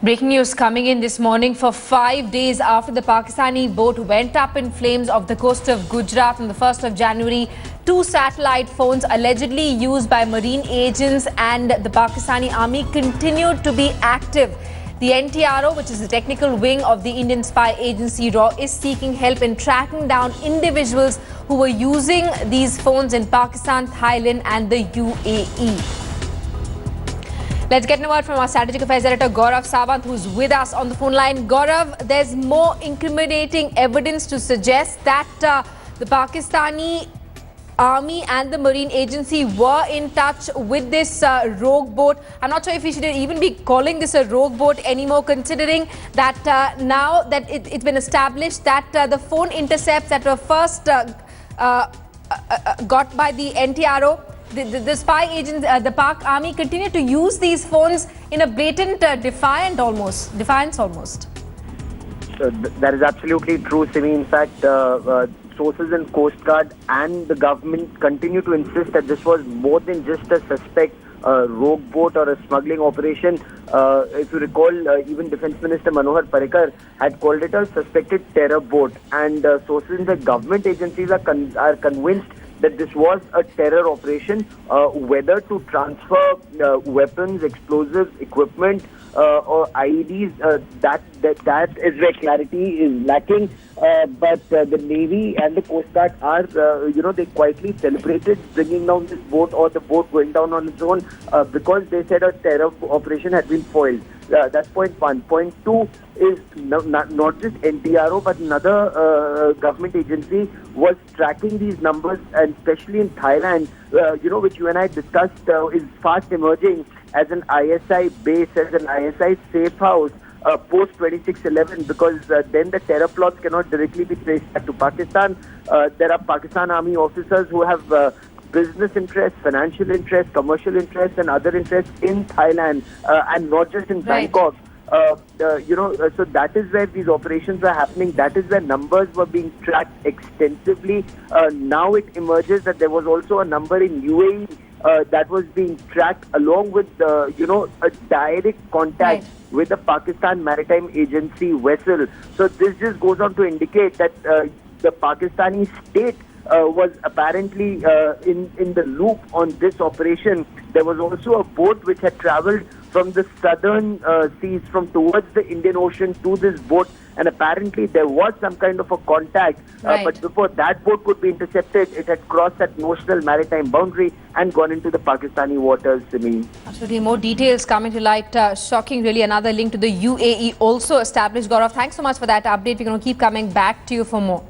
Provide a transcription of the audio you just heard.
Breaking news coming in this morning. For 5 days after the Pakistani boat went up in flames off the coast of Gujarat on the 1st of January, two satellite phones allegedly used by marine agents and the Pakistani army continued to be active. The NTRO, which is the technical wing of the Indian spy agency RAW, is seeking help in tracking down individuals who were using these phones in Pakistan, Thailand and the UAE. Let's get a word from our Strategic Affairs Editor Gaurav Sawant, who's with us on the phone line. Gaurav, there's more incriminating evidence to suggest that the Pakistani army and the marine agency were in touch with this rogue boat. I'm not sure if we should even be calling this a rogue boat anymore, considering that now that it's been established that the phone intercepts that were first got by the NTRO, the spy agents, the Pak army continued to use these phones in a blatant defiance almost. That is absolutely true, Simi. In fact, sources in Coast Guard and the government continue to insist that this was more than just a suspect rogue boat or a smuggling operation. If you recall, even Defence Minister Manohar Parrikar had called it a suspected terror boat, and sources in the government agencies are convinced that this was a terror operation, whether to transfer weapons, explosives, equipment, or IEDs. That is where clarity is lacking. But the Navy and the Coast Guard are, they quietly celebrated bringing down this boat or the boat going down on its own because they said a terror operation had been foiled. That's point one. Point two is not just NTRO, but another government agency was tracking these numbers, and especially in Thailand, which you and I discussed, is fast emerging as an ISI base, as an ISI safe house post 26/11, because then the terror plots cannot directly be traced back to Pakistan. There are Pakistan Army officers who have business interests, financial interests, commercial interests, and other interests in Thailand, and not just in Bangkok. So that is where these operations are happening. That is where numbers were being tracked extensively. Now it emerges that there was also a number in UAE that was being tracked, along with a direct contact with the Pakistan Maritime Agency vessel. So this just goes on to indicate that the Pakistani state was apparently in the loop on this operation. There was also a boat which had travelled from the southern seas, from towards the Indian Ocean to this boat, and apparently there was some kind of a contact. But before that boat could be intercepted, it had crossed that notional maritime boundary and gone into the Pakistani waters, Simi. Absolutely. More details coming to light. Shocking, really. Another link to the UAE also established. Gaurav, thanks so much for that update. We're going to keep coming back to you for more.